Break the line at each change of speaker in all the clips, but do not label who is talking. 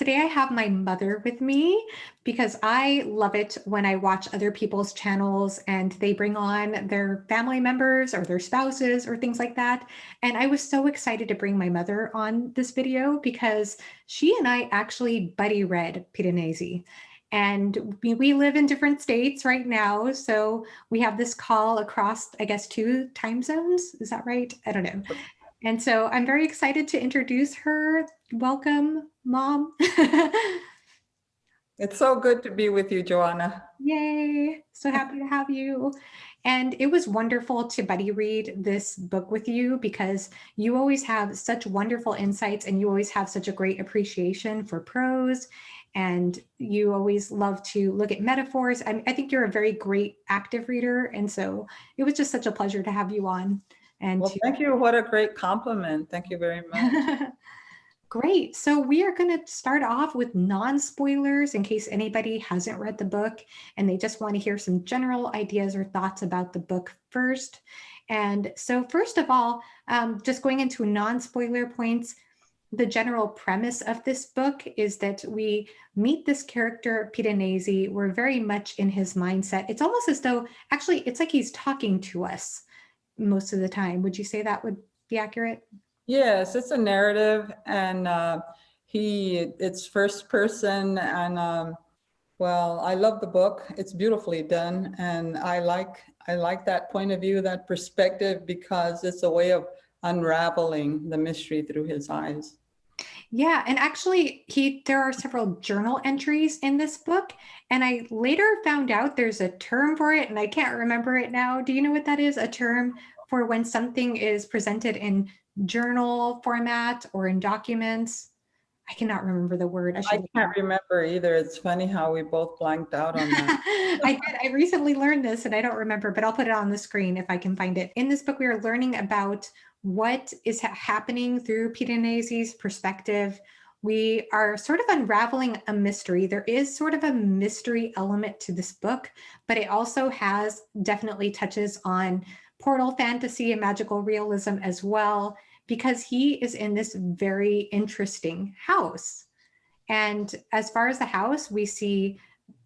today I have my mother with me because I love it when I watch other people's channels and they bring on their family members or their spouses or things like that. And I was so excited to bring my mother on this video because she and I actually buddy read Piranesi. And we live in different states right now. So we have this call across, I guess, 2 time zones. Is that right? I don't know. And so I'm very excited to introduce her. Welcome, Mom.
It's so good to be with you, Joanna.
Yay. So happy to have you. And it was wonderful to buddy read this book with you because you always have such wonderful insights and you always have such a great appreciation for prose. And you always love to look at metaphors. I think you're a very great active reader. And so it was just such a pleasure to have you on.
Well, thank you. What a great compliment. Thank you very much.
Great. So we are going to start off with non-spoilers in case anybody hasn't read the book and they just want to hear some general ideas or thoughts about the book first. And so first of all, just going into non-spoiler points, the general premise of this book is that we meet this character, Piranesi. We're very much in his mindset. It's almost as though, actually, it's like he's talking to us most of the time. Would you say that would be accurate?
Yes, it's a narrative, and it's first person, and well, I love the book. It's beautifully done, and I like that point of view, that perspective, because it's a way of unraveling the mystery through his eyes.
Yeah, and actually there are several journal entries in this book, and I later found out there's a term for it and I can't remember it now. Do you know what that is? A term for when something is presented in journal format or in documents? I cannot remember the word.
I can't remember either. It's funny how we both blanked out on that.
I did. I recently learned this and I don't remember, but I'll put it on the screen if I can find it. In this book, we are learning about what is happening through Piranesi's perspective. We are sort of unraveling a mystery. There is sort of a mystery element to this book, but it also definitely touches on portal fantasy and magical realism as well, because he is in this very interesting house. And as far as the house, we see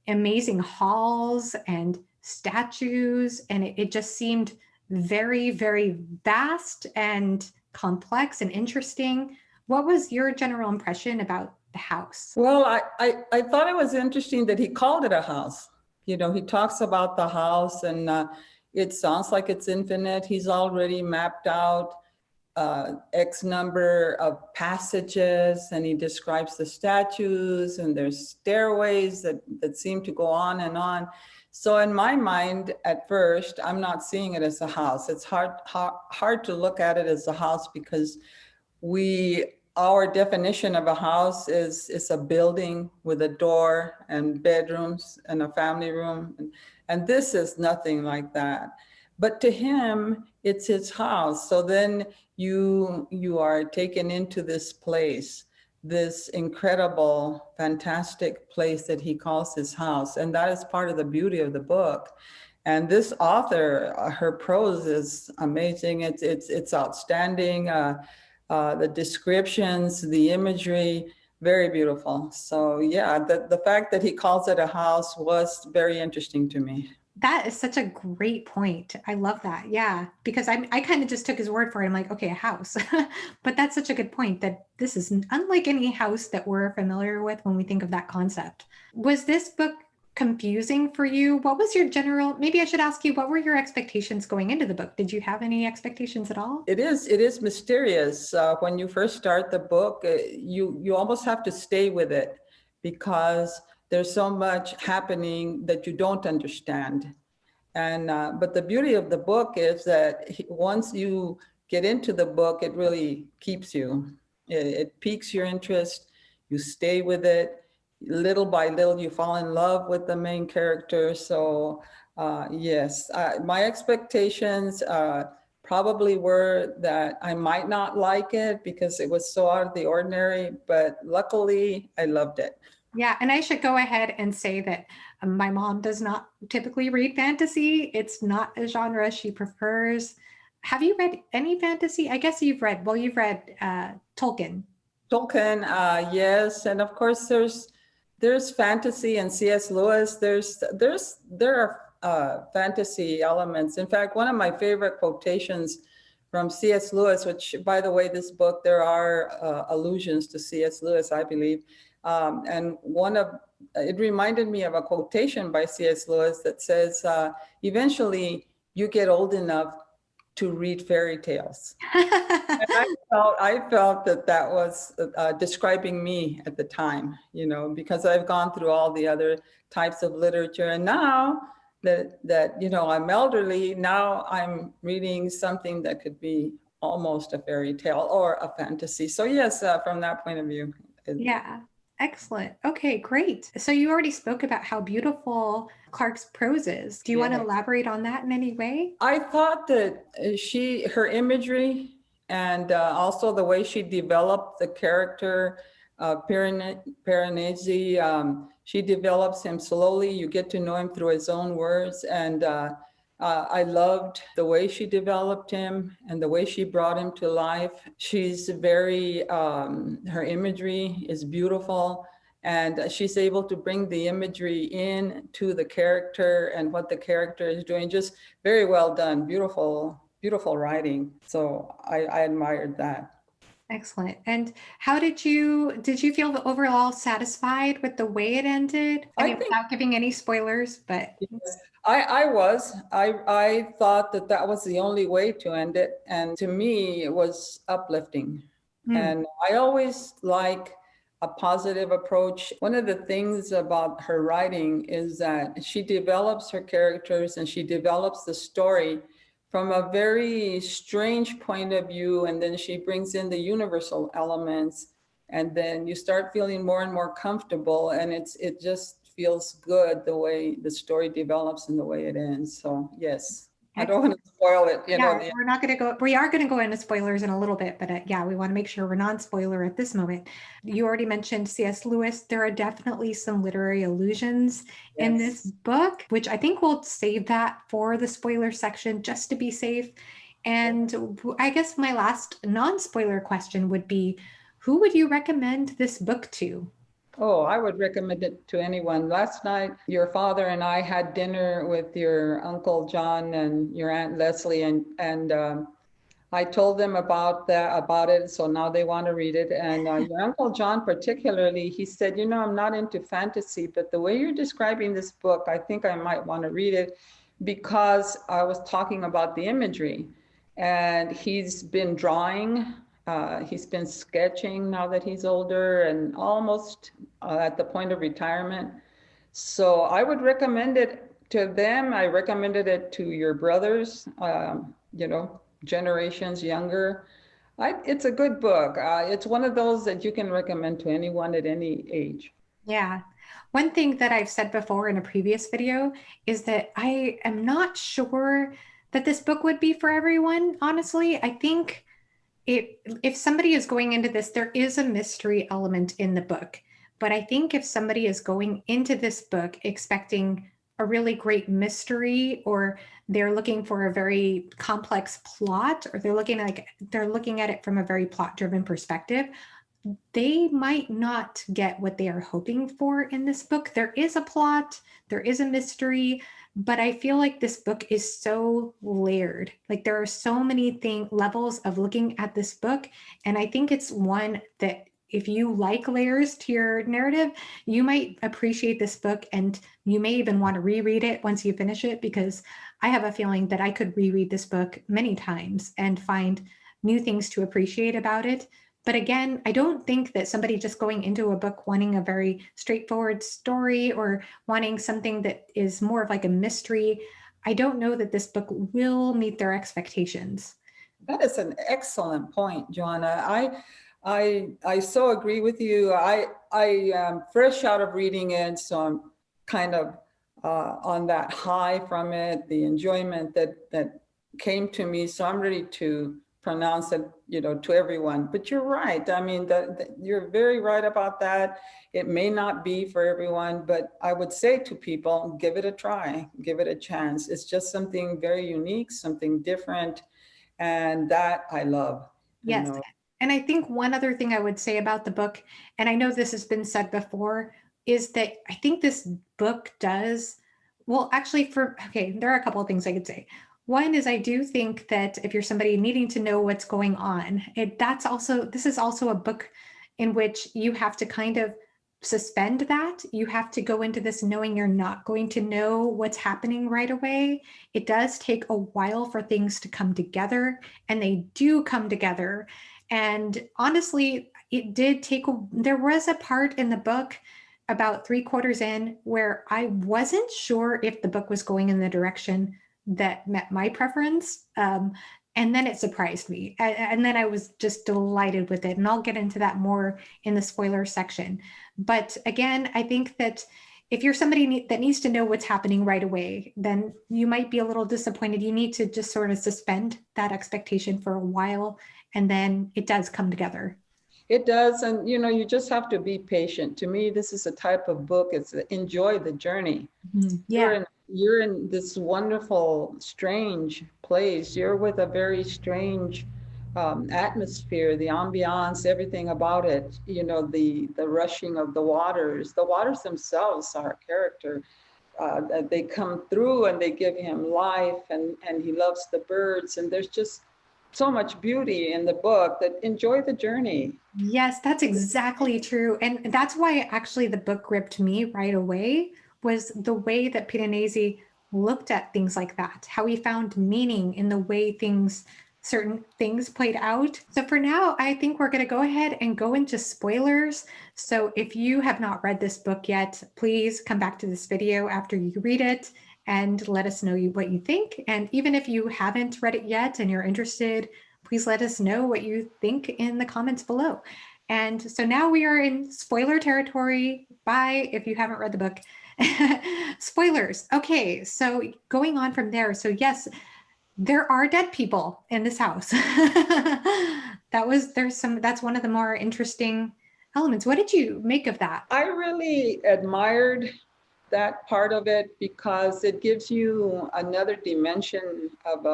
amazing halls and statues, and it just seemed very, very vast and complex and interesting. What was your general impression about the house?
Well, I thought it was interesting that he called it a house. You know, he talks about the house, and it sounds like it's infinite. He's already mapped out X number of passages, and he describes the statues, and there's stairways that seem to go on and on. So in my mind, at first, I'm not seeing it as a house. It's hard to look at it as a house because our definition of a house is a building with a door and bedrooms and a family room. And this is nothing like that. But to him, it's his house. So then you are taken into this place, this incredible, fantastic place that he calls his house. And that is part of the beauty of the book. And this author, her prose is amazing. It's outstanding. The descriptions, the imagery, very beautiful. So yeah, the fact that he calls it a house was very interesting to me.
That is such a great point. I love that. Yeah, because I kind of just took his word for it. I'm like, okay, a house. But that's such a good point that this is unlike any house that we're familiar with when we think of that concept. Was this book confusing for you? What was your maybe I should ask you, what were your expectations going into the book? Did you have any expectations at all?
It is mysterious. When you first start the book, you almost have to stay with it because there's so much happening that you don't understand. And but the beauty of the book is that once you get into the book, it really keeps you. It piques your interest. You stay with it. Little by little, you fall in love with the main character. So yes, my expectations probably were that I might not like it because it was so out of the ordinary, but luckily I loved it.
Yeah, and I should go ahead and say that my mom does not typically read fantasy. It's not a genre she prefers. Have you read any fantasy? I guess you've read Tolkien.
Tolkien, yes, and of course there's fantasy and C.S. Lewis. There are fantasy elements. In fact, one of my favorite quotations from C.S. Lewis, which, by the way, this book there are allusions to C.S. Lewis, I believe, and it reminded me of a quotation by C.S. Lewis that says, "Eventually, you get old enough to read fairy tales." And I felt that was describing me at the time, because I've gone through all the other types of literature. And now that I'm elderly, now I'm reading something that could be almost a fairy tale or a fantasy. So yes, from that point of view.
Yeah, excellent. Okay, great. So you already spoke about how beautiful Clarke's prose is. Do you want to elaborate on that in any way?
I thought that her imagery and also the way she developed the character, Piranesi, she develops him slowly. You get to know him through his own words. And I loved the way she developed him and the way she brought him to life. She's her imagery is beautiful. And she's able to bring the imagery in to the character and what the character is doing. Just very well done. Beautiful, beautiful writing. So I admired that.
Excellent. And how did you feel overall satisfied with the way it ended? I mean, without giving any spoilers, but
yes, I thought that was the only way to end it. And to me, it was uplifting. And I always like a positive approach. One of the things about her writing is that she develops her characters and she develops the story from a very strange point of view, and then she brings in the universal elements, and then you start feeling more and more comfortable, and it just feels good the way the story develops and the way it ends. So yes. I don't want to spoil it.
We're not going to go. We are going to go into spoilers in a little bit, but we want to make sure we're non-spoiler at this moment. You already mentioned C.S. Lewis. There are definitely some literary allusions in this book, which I think we'll save that for the spoiler section just to be safe. And I guess my last non-spoiler question would be, who would you recommend this book to?
Oh, I would recommend it to anyone. Last night, your father and I had dinner with your Uncle John and your Aunt Leslie, and I told them about it. So now they want to read it. And your Uncle John, particularly, he said, I'm not into fantasy, but the way you're describing this book, I think I might want to read it, because I was talking about the imagery, and he's been drawing. He's been sketching now that he's older and almost at the point of retirement. So I would recommend it to them. I recommended it to your brothers, generations younger. It's a good book. It's one of those that you can recommend to anyone at any age.
Yeah. One thing that I've said before in a previous video is that I am not sure that this book would be for everyone, honestly. I think if somebody is going into this, there is a mystery element in the book. But I think if somebody is going into this book expecting a really great mystery, or they're looking for a very complex plot, or they're looking at it from a very plot-driven perspective, they might not get what they are hoping for in this book. There is a plot, there is a mystery, but I feel like this book is so layered. Like there are so many levels of looking at this book. And I think it's one that if you like layers to your narrative, you might appreciate this book, and you may even want to reread it once you finish it, because I have a feeling that I could reread this book many times and find new things to appreciate about it. But again, I don't think that somebody just going into a book wanting a very straightforward story or wanting something that is more of like a mystery, I don't know that this book will meet their expectations.
That is an excellent point, Joanna. I so agree with you. I am fresh out of reading it, so I'm kind of on that high from it, the enjoyment that came to me. So I'm ready to pronounce it, to everyone. But you're right. I mean, you're very right about that. It may not be for everyone, but I would say to people, give it a try, give it a chance. It's just something very unique, something different, and that I love.
Yes. And I think one other thing I would say about the book, and I know this has been said before, is that I think this book does, well, actually, okay, there are a couple of things I could say. One is I do think that if you're somebody needing to know what's going on, this is also a book in which you have to kind of suspend that. You have to go into this knowing you're not going to know what's happening right away. It does take a while for things to come together, and they do come together. And honestly, there was a part in the book about three-quarters in where I wasn't sure if the book was going in the direction that met my preference. And then it surprised me. And then I was just delighted with it. And I'll get into that more in the spoiler section. But again, I think that if you're somebody that needs to know what's happening right away, then you might be a little disappointed. You need to just sort of suspend that expectation for a while, and then it does come together.
It does, and you just have to be patient. To me, this is a type of book. It's enjoy the journey. You're
Yeah.
in you're in this wonderful, strange place. You're with a very strange atmosphere, the ambiance, everything about it. The rushing of the waters. The waters themselves are a character. They come through and they give him life, and he loves the birds. And there's just so much beauty in the book that enjoy the journey.
Yes, that's exactly true. And that's why actually the book gripped me right away, was the way that Piranesi looked at things like that, how he found meaning in the way certain things played out. So for now, I think we're going to go ahead and go into spoilers. So if you have not read this book yet, please come back to this video after you read it and let us know what you think. And even if you haven't read it yet and you're interested, please let us know what you think in the comments below. And so now we are in spoiler territory. Bye if you haven't read the book. Spoilers. Okay, so going on from there. So yes, there are dead people in this house. That's one of the more interesting elements. What did you make of that?
I really admired that part of it because it gives you another dimension of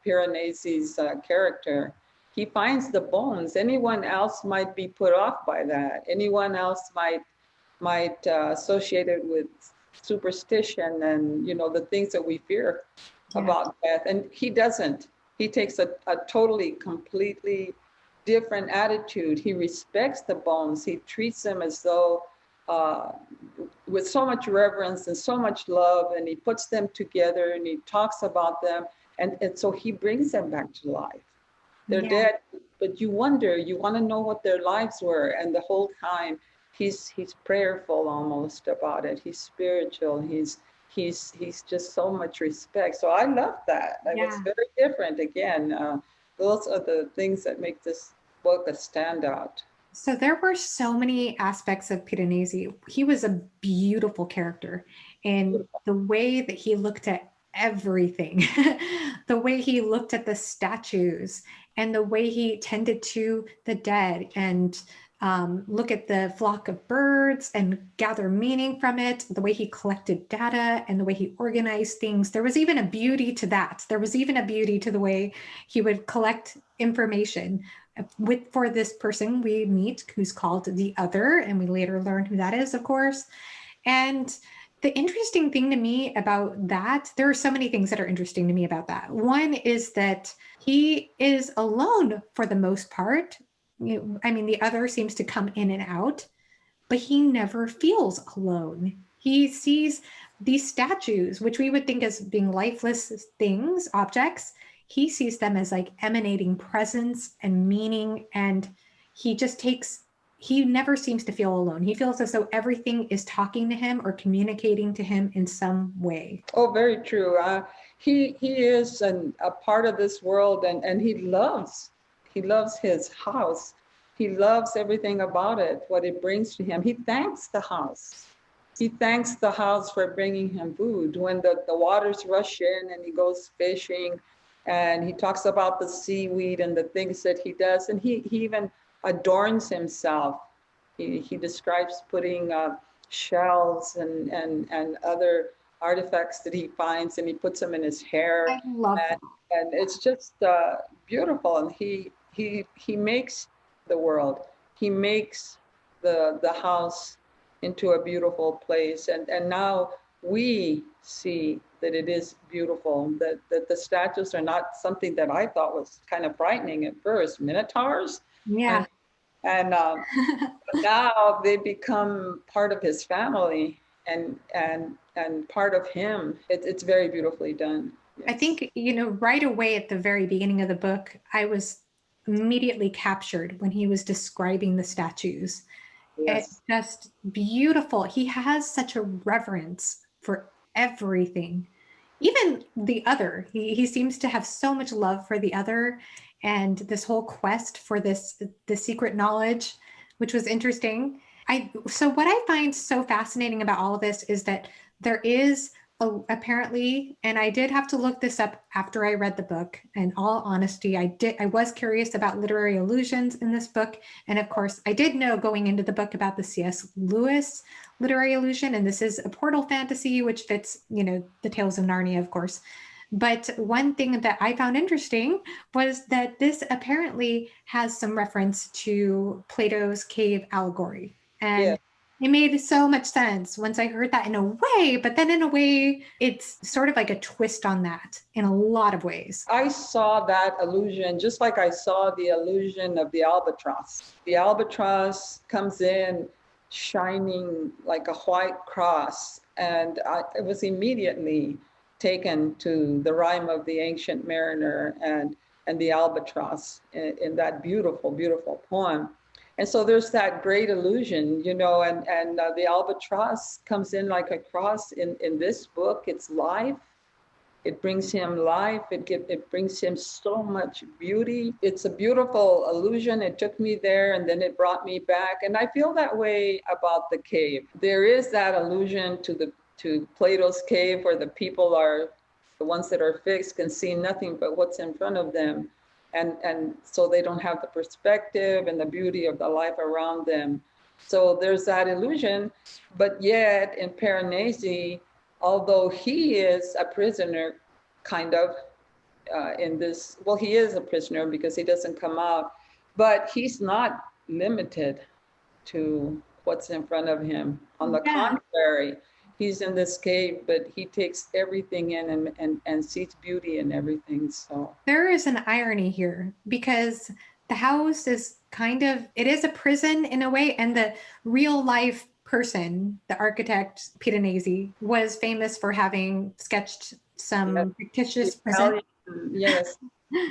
Piranesi's character. He finds the bones. Anyone else might be put off by that. Anyone else might associate it with superstition and the things that we fear
Yeah.
about death. And he doesn't. He takes a totally, completely different attitude. He respects the bones. He treats them as though uh, with so much reverence and so much love, and he puts them together and he talks about them, and so he brings them back to life. They're
Yeah.
dead, but you want to know what their lives were, and the whole time he's prayerful almost about it. He's spiritual. He's just so much respect. So I love that. That was
Yeah.
very different. Again, those are the things that make this book a standout.
So there were so many aspects of Piranesi. He was a beautiful character in the way that he looked at everything, the way he looked at the statues, and the way he tended to the dead, and look at the flock of birds and gather meaning from it, the way he collected data and the way he organized things. There was even a beauty to that. There was even a beauty to the way he would collect information for this person we meet who's called the Other, and we later learn who that is, of course. And the interesting thing to me about that, there are so many things that are interesting to me about that. One is that he is alone for the most part. I mean, the Other seems to come in and out, but he never feels alone. He sees these statues, which we would think as being lifeless things, objects. He sees them as like emanating presence and meaning. And he never seems to feel alone. He feels as though everything is talking to him or communicating to him in some way.
Oh, very true. He is a part of this world, and he loves his house. He loves everything about it, what it brings to him. He thanks the house. He thanks the house for bringing him food. When the waters rush in and he goes fishing, and he talks about the seaweed and the things that he does, and he even adorns himself. He describes putting shells and other artifacts that he finds, and he puts them in his hair,
I love
and,
that.
and it's just beautiful. And he makes the world. He makes the house into a beautiful place. And now we see that it is beautiful, that the statues are not something that I thought was kind of frightening at first, minotaurs.
Yeah.
And, and now they become part of his family and part of him. It's very beautifully done.
I
Yes.
think, right away at the very beginning of the book, I was immediately captured when he was describing the statues. It's
Yes.
just beautiful. He has such a reverence for everything. Even the other. He seems to have so much love for the other, and this whole quest for the secret knowledge, which was interesting. So what I find so fascinating about all of this is that there is apparently, and I did have to look this up after I read the book. In all honesty, I was curious about literary allusions in this book, and of course, I did know going into the book about the C.S. Lewis literary allusion, and this is a portal fantasy, which fits, the Tales of Narnia, of course. But one thing that I found interesting was that this apparently has some reference to Plato's cave allegory. And
Yeah.
it made so much sense once I heard that in a way, but then in a way, it's sort of like a twist on that in a lot of ways.
I saw that illusion just like I saw the illusion of the albatross. The albatross comes in shining like a white cross, and it was immediately taken to the rhyme of the Ancient Mariner and the albatross in that beautiful, beautiful poem. And so there's that great illusion, and the albatross comes in like a cross in this book. It's life. It brings him life. It brings him so much beauty. It's a beautiful illusion. It took me there and then it brought me back. And I feel that way about the cave. There is that allusion to Plato's cave where the people are, the ones that are fixed can see nothing but what's in front of them. And so they don't have the perspective and the beauty of the life around them. So there's that illusion, but yet in Piranesi, although he is a prisoner, kind of, in this, well, he is a prisoner because he doesn't come out, but he's not limited to what's in front of him. On the
Yeah.
contrary, he's in this cave, but he takes everything in and sees beauty in everything. So
there is an irony here because the house is it is a prison in a way, and the real life person, the architect Piranesi, was famous for having sketched some fictitious prison.
Italian, yes.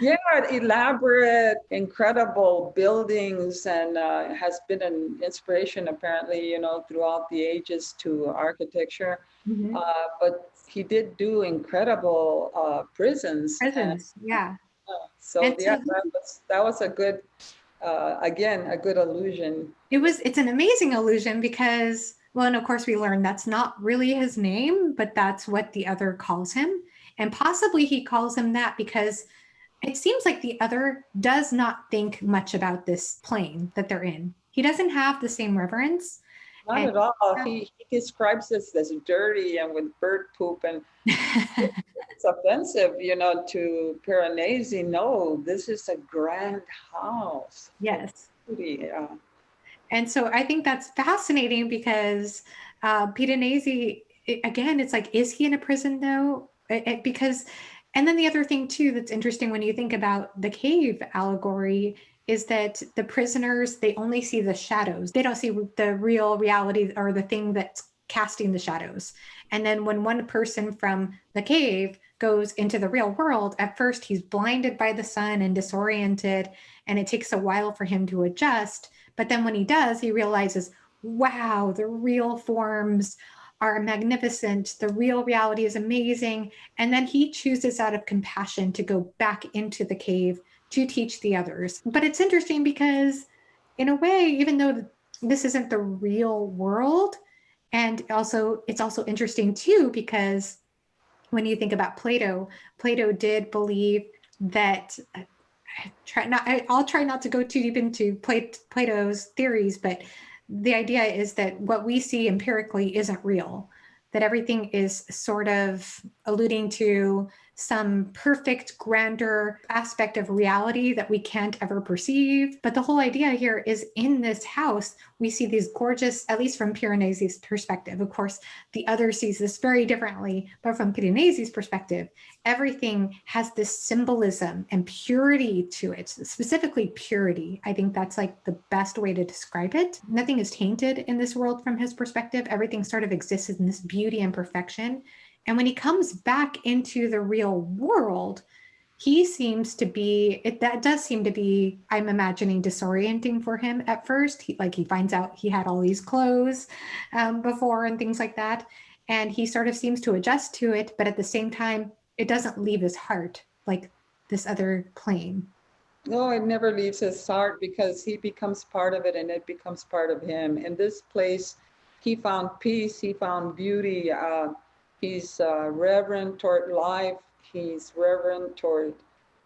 Yeah, elaborate, incredible buildings, and has been an inspiration apparently, throughout the ages to architecture.
Mhm.
But he did do incredible prisons, and
Prisons, yeah.
so
And
yeah,
so
that was a good, again, a good illusion.
it's an amazing illusion because, well, and of course we learn that's not really his name, but that's what the other calls him. And possibly he calls him that because it seems like the other does not think much about this plane that they're in. He doesn't have the same reverence.
Not
And
at all. He describes this as dirty and with bird poop, and it's offensive, to Piranesi. No, this is a grand house.
yes.
Yeah.
And so I think that's fascinating because Piranesi, again, it's like, is he in a prison though? Because, and then the other thing too that's interesting when you think about the cave allegory is that the prisoners, they only see the shadows. They don't see the real reality or the thing that's casting the shadows. And then when one person from the cave goes into the real world, at first he's blinded by the sun and disoriented, and it takes a while for him to adjust. But then when he does, he realizes, wow, the real forms are magnificent. The real reality is amazing. And then he chooses out of compassion to go back into the cave to teach the others. But it's interesting because, in a way, even though this isn't the real world, and also it's also interesting too, because when you think about Plato did believe that I'll try not to go too deep into Plato's theories, but the idea is that what we see empirically isn't real, that everything is sort of alluding to some perfect, grander aspect of reality that we can't ever perceive. But the whole idea here is in this house, we see these gorgeous, at least from Piranesi's perspective. Of course, the other sees this very differently, but from Piranesi's perspective, everything has this symbolism and purity to it, specifically purity. I think that's like the best way to describe it. Nothing is tainted in this world from his perspective. Everything sort of exists in this beauty and perfection. And when he comes back into the real world, he seems to be, that does seem to be, I'm imagining, disorienting for him at first. He finds out he had all these clothes before and things like that. And he sort of seems to adjust to it, but at the same time, it doesn't leave his heart like this other plane.
No, it never leaves his heart because he becomes part of it and it becomes part of him. In this place, he found peace, he found beauty. He's reverent toward life. He's reverent toward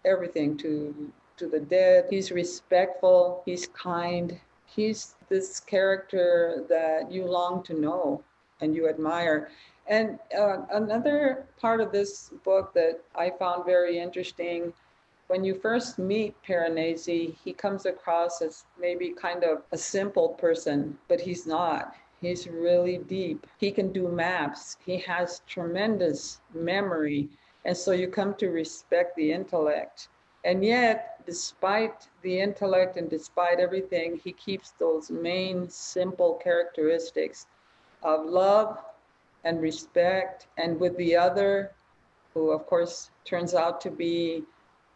everything, to the dead. He's respectful. He's kind. He's this character that you long to know and you admire. And another part of this book that I found very interesting, when you first meet Piranesi, he comes across as maybe kind of a simple person, but he's not. He's really deep. He can do maps. He has tremendous memory. And so you come to respect the intellect. And yet, despite the intellect and despite everything, he keeps those main simple characteristics of love and respect, and with the other, who of course turns out to be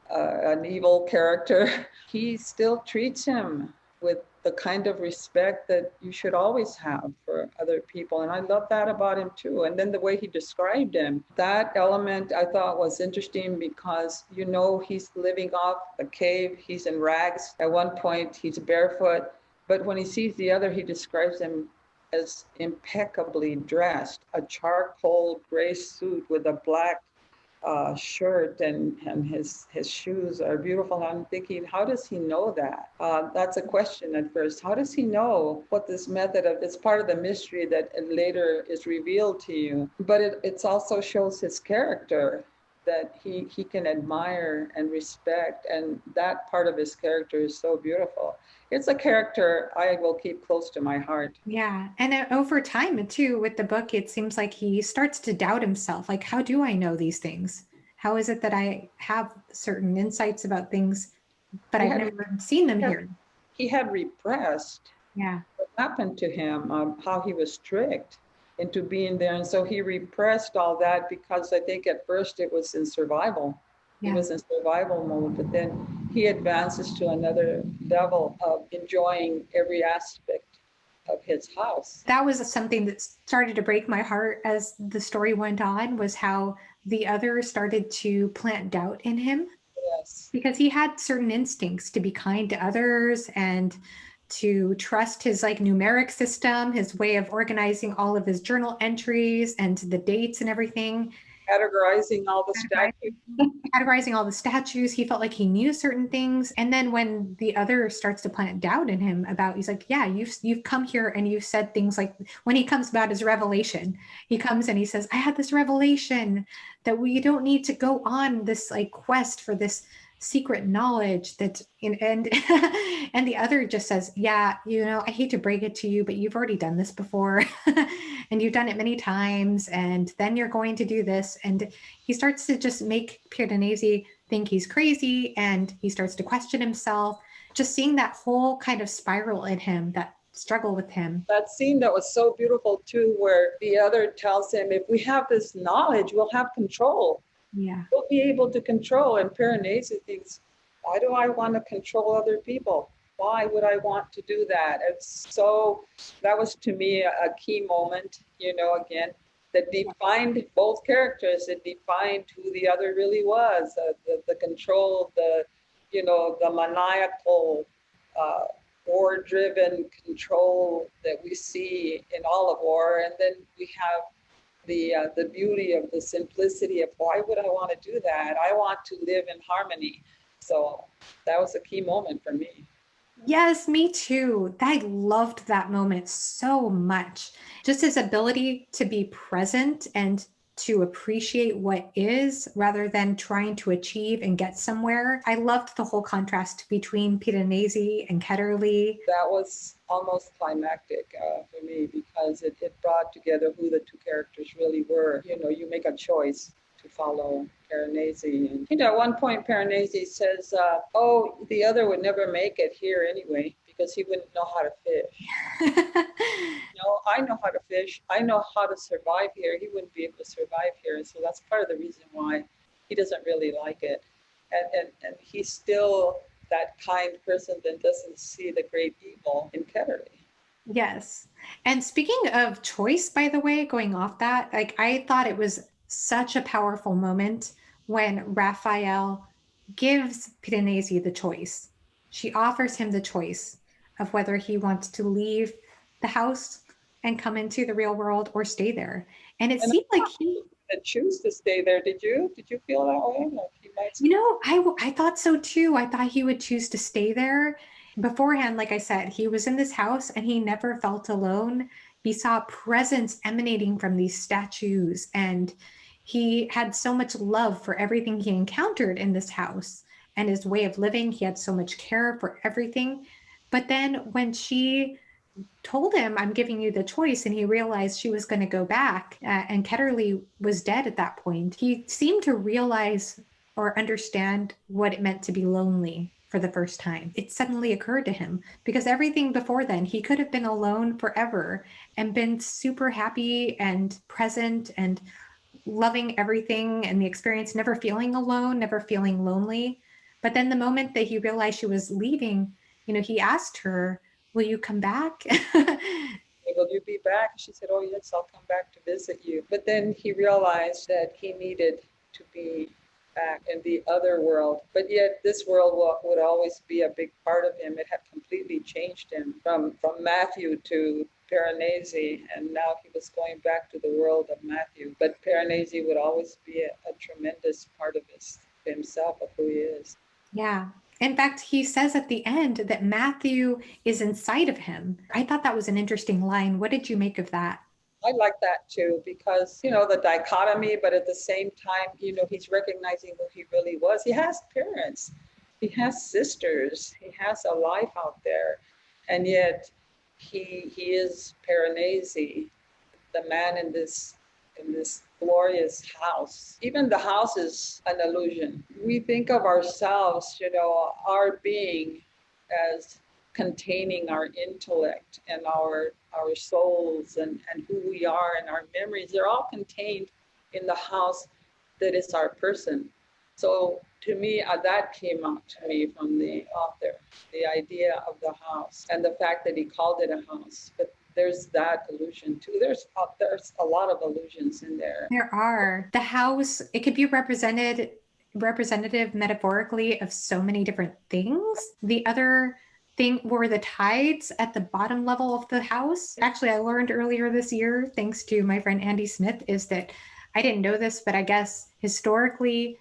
an evil character, he still treats him with the kind of respect that you should always have for other people. And I love that about him too. And then the way he described him, that element I thought was interesting because, you know, he's living off a cave, he's in rags. At one point, he's barefoot. But when he sees the other, he describes him as impeccably dressed, a charcoal gray suit with a black shirt, and his shoes are beautiful. I'm thinking, how does he know that? That's a question at first. How does he know what this method of, it's part of the mystery that later is revealed to you. But it also shows his character, that he can admire and respect, and that part of his character is so beautiful. It's a character I will keep close to my heart.
Yeah. And over time, too, with the book, it seems like he starts to doubt himself. Like, how do I know these things? How is it that I have certain insights about things, but I've never seen them here?
He had repressed
Yeah.
what happened to him, how he was tricked into being there. And so he repressed all that because I think at first it was in survival. He was in survival mode, but then he advances to another level of enjoying every aspect of his house.
That was something that started to break my heart as the story went on, was how the other started to plant doubt in him.
Yes.
Because he had certain instincts to be kind to others and to trust his like numeric system, his way of organizing all of his journal entries and the dates and everything.
Categorizing all the
statues. He felt like he knew certain things. And then when the other starts to plant doubt in him about, he's like, yeah, you've come here and you've said things like, when he comes about his revelation, he comes and he says, I had this revelation that we don't need to go on this like quest for this secret knowledge that and and the other just says, yeah, you know, I hate to break it to you, but you've already done this before and you've done it many times, and then you're going to do this. And he starts to just make Piranesi think he's crazy, and he starts to question himself. Just seeing that whole kind of spiral in him, that struggle with him.
That scene that was so beautiful too, where the other tells him, if we have this knowledge, we'll have control.
Yeah.
We'll be able to control. And Piranesi thinks, why do I want to control other people? Why would I want to do that? It's so, that was to me a key moment, you know, again, that defined both characters. It defined who the other really was, the control, you know, the maniacal, war-driven control that we see in all of war. And then we have the beauty of the simplicity of, why would I want to do that? I want to live in harmony. So that was a key moment for me.
Yes, me too. I loved that moment so much. Just his ability to be present and to appreciate what is rather than trying to achieve and get somewhere. I loved the whole contrast between Piranesi and Ketterly.
That was almost climactic for me because it brought together who the two characters really were. You know, you make a choice to follow Piranesi. And, you know, at one point, Piranesi says, oh, the other would never make it here anyway because he wouldn't know how to fish. No, I know how to fish. I know how to survive here. He wouldn't be able to survive here. And so that's part of the reason why he doesn't really like it. And he's still that kind person that doesn't see the great evil in Ketterly.
Yes. And speaking of choice, by the way, going off that, like I thought it was such a powerful moment when Raphael gives Piranesi the choice. She offers him the choice of whether he wants to leave the house and come into the real world or stay there. And it
And
seemed like
he would choose to stay there. Did you? Did you feel that way? Like he might.
I thought so too. I thought he would choose to stay there. Beforehand, like I said, he was in this house and he never felt alone. He saw presence emanating from these statues, and he had so much love for everything he encountered in this house and his way of living. He had so much care for everything. But then when she told him, I'm giving you the choice, and he realized she was going to go back, and Ketterly was dead at that point, he seemed to realize or understand what it meant to be lonely for the first time. It suddenly occurred to him because everything before then, he could have been alone forever and been super happy and present and loving everything and the experience, never feeling alone, never feeling lonely. But then the moment that he realized she was leaving, he asked her, will you come back?
Will you be back? She said, oh, yes, I'll come back to visit you. But then he realized that he needed to be back in the other world. But yet this world would always be a big part of him. It had completely changed him from Matthew to Piranesi, and now he was going back to the world of Matthew. But Piranesi would always be a tremendous part of himself, of who he is.
Yeah. In fact, he says at the end that Matthew is inside of him. I thought that was an interesting line. What did you make of that?
I like that too, because, the dichotomy, but at the same time, he's recognizing who he really was. He has parents, he has sisters, he has a life out there. And yet he is Piranesi, the man in this glorious house. Even the house is an illusion. We think of ourselves, our being as containing our intellect and our souls and who we are and our memories. They're all contained in the house that is our person. So to me, that came out to me from the author, the idea of the house and the fact that he called it a house. But there's that illusion too. There's a lot of illusions in there.
There are. The house, it could be representative metaphorically of so many different things. The other thing were the tides at the bottom level of the house. Actually, I learned earlier this year, thanks to my friend Andy Smith, is that I didn't know this, but I guess historically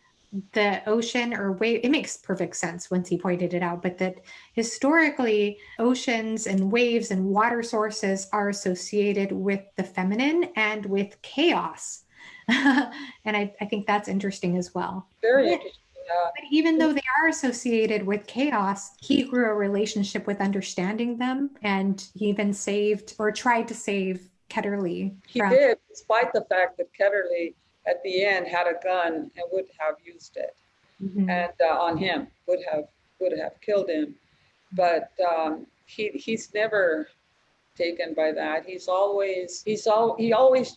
the ocean or wave, it makes perfect sense once he pointed it out, but that historically oceans and waves and water sources are associated with the feminine and with chaos. And I think that's interesting as well.
Very interesting.
But even though they are associated with chaos, he grew a relationship with understanding them, and he even saved or tried to save Ketterly.
He did, despite the fact that Ketterly at the end had a gun and would have used it, and on him would have killed him. But he's never taken by that. He always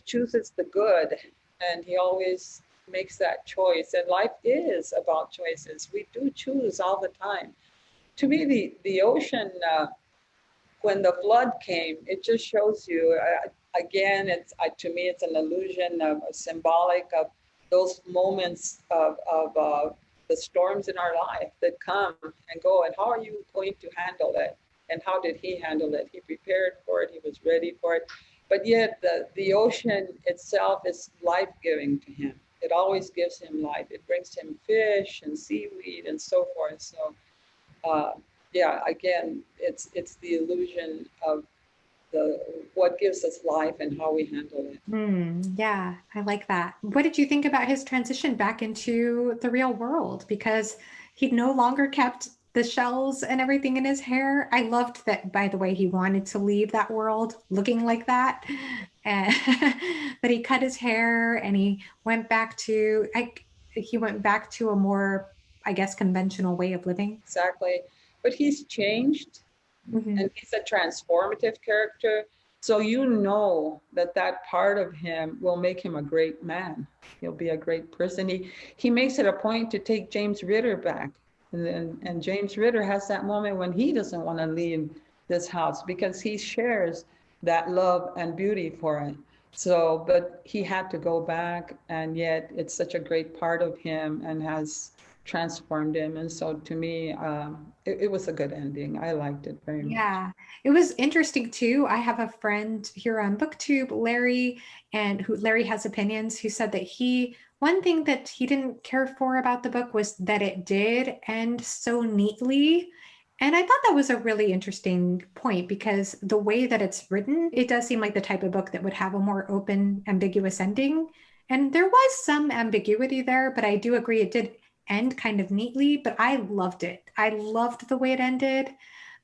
chooses the good, and he always makes that choice. And life is about choices. We do choose all the time. To me, the ocean, when the flood came, it just shows you. Again, to me, it's an illusion of symbolic of those moments of the storms in our life that come and go. And how are you going to handle it? And how did he handle it? He prepared for it. He was ready for it. But yet the ocean itself is life-giving to him. It always gives him life. It brings him fish and seaweed and so forth. So, again, it's the illusion of what gives us life and how we handle it.
Yeah, I like that. What did you think about his transition back into the real world? Because he no longer kept the shells and everything in his hair. I loved that, by the way, he wanted to leave that world looking like that. And but he cut his hair and he went back to a more, I guess, conventional way of living.
Exactly. But he's changed
Mhm.
and he's a transformative character. So you know that that part of him will make him a great man. He'll be a great person. He makes it a point to take James Ritter back. And James Ritter has that moment when he doesn't want to leave this house because he shares that love and beauty for it. So, but he had to go back, and yet it's such a great part of him and has transformed him. And so to me, it was a good ending. I liked it very much.
Yeah, it was interesting too. I have a friend here on BookTube, Larry, and who Larry has opinions, who said that one thing that he didn't care for about the book was that it did end so neatly. And I thought that was a really interesting point because the way that it's written, it does seem like the type of book that would have a more open, ambiguous ending. And there was some ambiguity there, but I do agree it did end kind of neatly, but I loved it. I loved the way it ended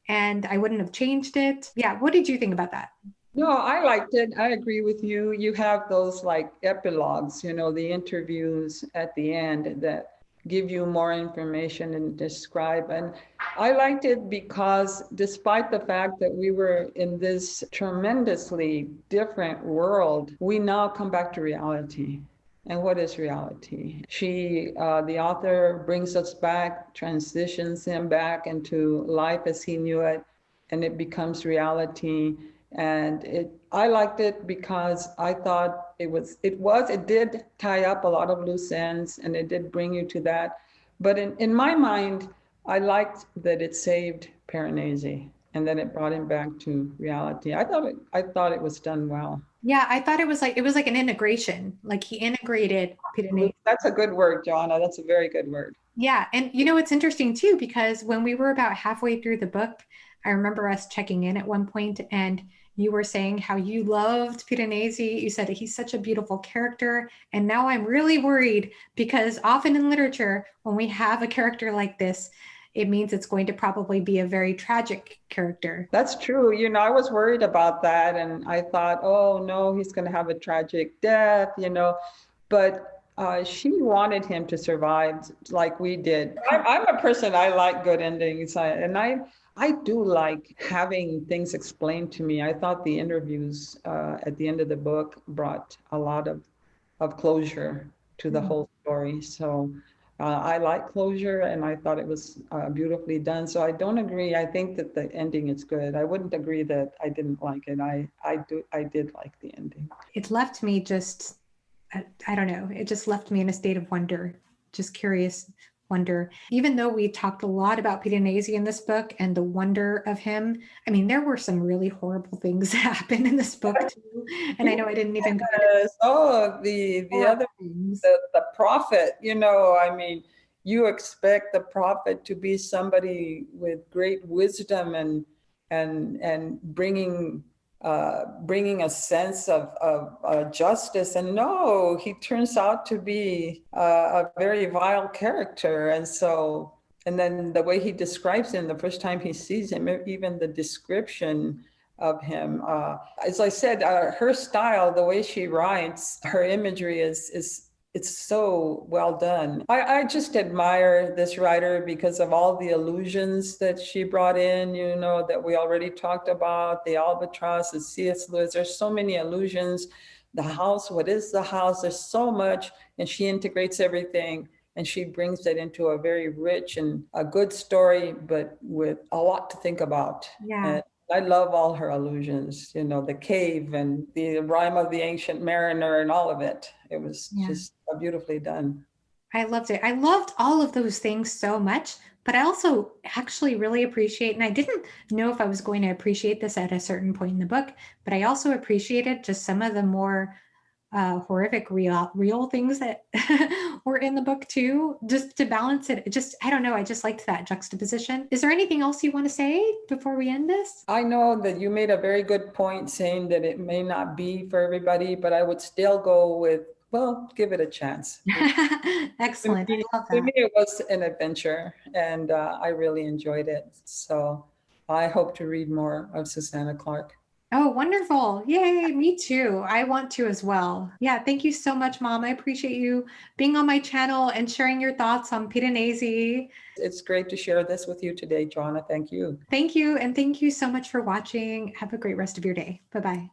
and I wouldn't have changed it. Yeah, what did you think about that?
No, I liked it. I agree with you. You have those like epilogues, the interviews at the end that give you more information and describe. And I liked it because despite the fact that we were in this tremendously different world, we now come back to reality. And what is reality? The author brings us back, transitions him back into life as he knew it, and it becomes reality. And I liked it because I thought it did tie up a lot of loose ends and it did bring you to that. But in my mind, I liked that it saved Piranesi and then it brought him back to reality. I thought it was done well.
Yeah, I thought it was like an integration. Like he integrated Piranesi.
That's a good word, Joanna. That's a very good word.
Yeah, and it's interesting too because when we were about halfway through the book, I remember us checking in at one point and you were saying how you loved Piranesi. You said he's such a beautiful character. And now I'm really worried because often in literature, when we have a character like this, it means it's going to probably be a very tragic character.
That's true. I was worried about that and I thought, oh no, he's going to have a tragic death. But she wanted him to survive like we did. I'm a person, I like good endings. I do like having things explained to me. I thought the interviews at the end of the book brought a lot of closure to the whole story. So I like closure and I thought it was beautifully done. So I don't agree. I think that the ending is good. I wouldn't agree that I didn't like it. I did like the ending.
It left me just I don't know. It just left me in a state of wonder, just curious wonder. Even though we talked a lot about Piranesi in this book and the wonder of him, I mean, there were some really horrible things that happened in this book too. And I know I didn't even go into
Oh, the other
things.
the prophet. I mean, you expect the prophet to be somebody with great wisdom and bringing a sense of justice. And no, he turns out to be a very vile character. And then the way he describes him the first time he sees him, even the description of him. As I said, her style, the way she writes, her imagery it's so well done. I just admire this writer because of all the allusions that she brought in, that we already talked about, the albatross, the C.S. Lewis. There's so many allusions. The house, what is the house? There's so much, and she integrates everything and she brings it into a very rich and a good story, but with a lot to think about.
Yeah.
And I love all her allusions, the cave and the rhyme of the ancient mariner and all of it. It was just beautifully done.
I loved it. I loved all of those things so much, but I also actually really appreciate, and I didn't know if I was going to appreciate this at a certain point in the book, but I also appreciated just some of the more horrific real things that were in the book too, just to balance it. I don't know, I just liked that juxtaposition. Is there anything else you want to say before we end this?
I know that you made a very good point saying that it may not be for everybody, but I would still go with, well, give it a chance.
Excellent. I love
To
that.
me, it was an adventure, and I really enjoyed it. So I hope to read more of Susanna Clarke.
Oh, wonderful. Yay, me too. I want to as well. Yeah, thank you so much, Mom. I appreciate you being on my channel and sharing your thoughts on Piranesi.
It's great to share this with you today, Joanna. Thank you.
Thank you. And thank you so much for watching. Have a great rest of your day. Bye-bye.